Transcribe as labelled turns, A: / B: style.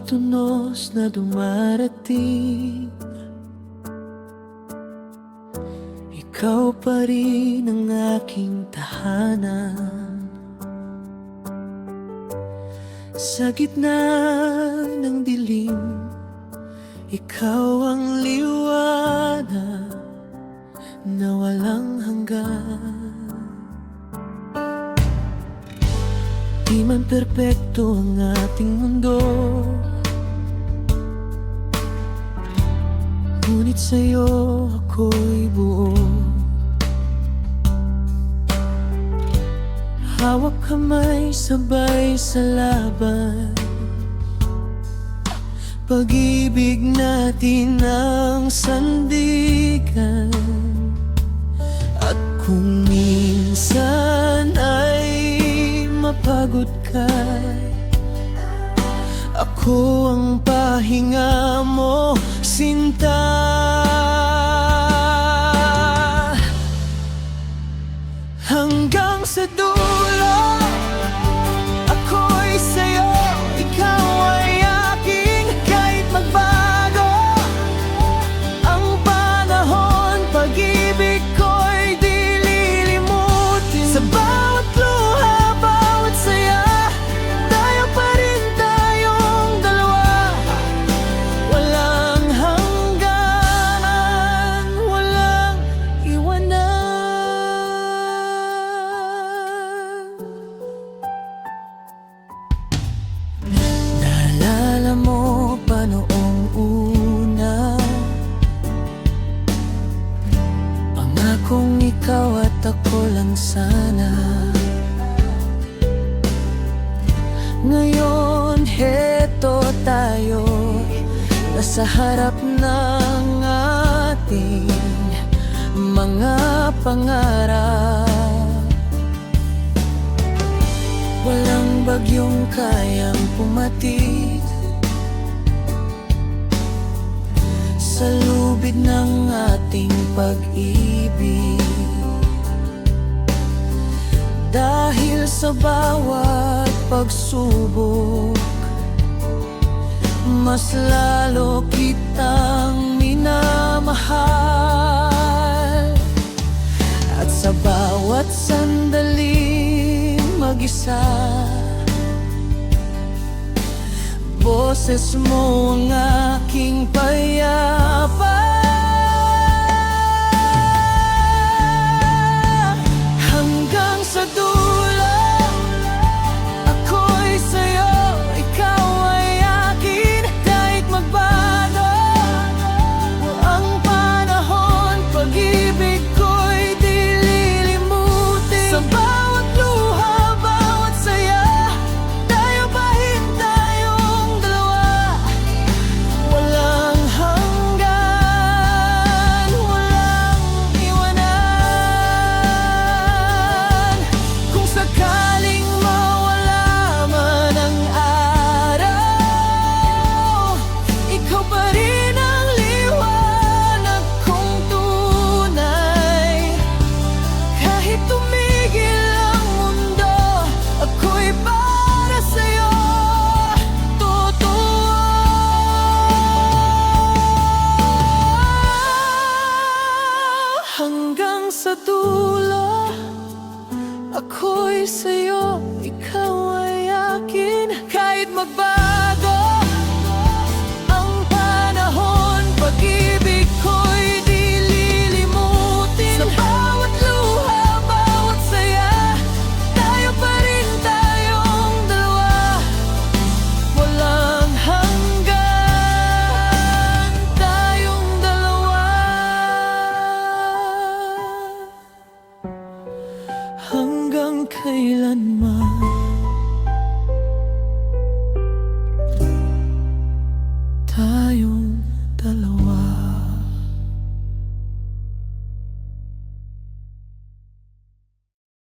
A: tunos na dumarating, ikaw pa rin ang aking tahanan. Sa gitna ng dilim, ikaw ang liwanag na walang hanggan. Di man perpekto ang ating mundo, ngunit sa'yo ako'y buo. Hawak kamay, sabay sa laban, pag-ibig natin ang sandigan. At kung minsan ay mapagod ka, ako ang pahinga mo, sinta. Hanggang sa dulo, ako'y sa'yo, ikaw ay aking. Kahit magbago ang panahon, pag-ibig ko'y di lilimutin. Sa bawat luha, bawat saya, tayo pa rin tayong dalawa. Walang hangganan, walang iwanan. Naalala mo pa noong una, pangakong ikaw at ako lang sana. Ngayon, heto tayo, nasa harap ng ating mga pangarap. Walang bagyong kayang pumatid sa lubid ng ating pag-ibig. Dahil sa bawat pagsubok, mas lalo kitang minamahal. At sa bawat sandaling mag-isa, boses mo ang aking payapa. Hanggang sa dulo, ako'y sa'yo, ikaw ay akin. Kahit magbago ang panahon, pag-ibig ko'y di lilimutin. Sa bawat luha, bawat saya, tayo pa rin tayong dalawa. Walang hanggan, walang iwanan. Kung sakaling mawala man ang araw, ikaw pa rin ang liwanag kong tunay. Kahit tumigil ang mundo, ako'y para sa'yo totoo. Hanggang sa dulo, ako'y sa'yo, ikaw ay akin. Kahit magbago ang panahon, pag-ibig ko'y di lilimutin. Sa bawat luha, bawat saya, tayo pa rin tayong dalawa. Walang hanggan, tayong dalawa. Hanggang kailanman.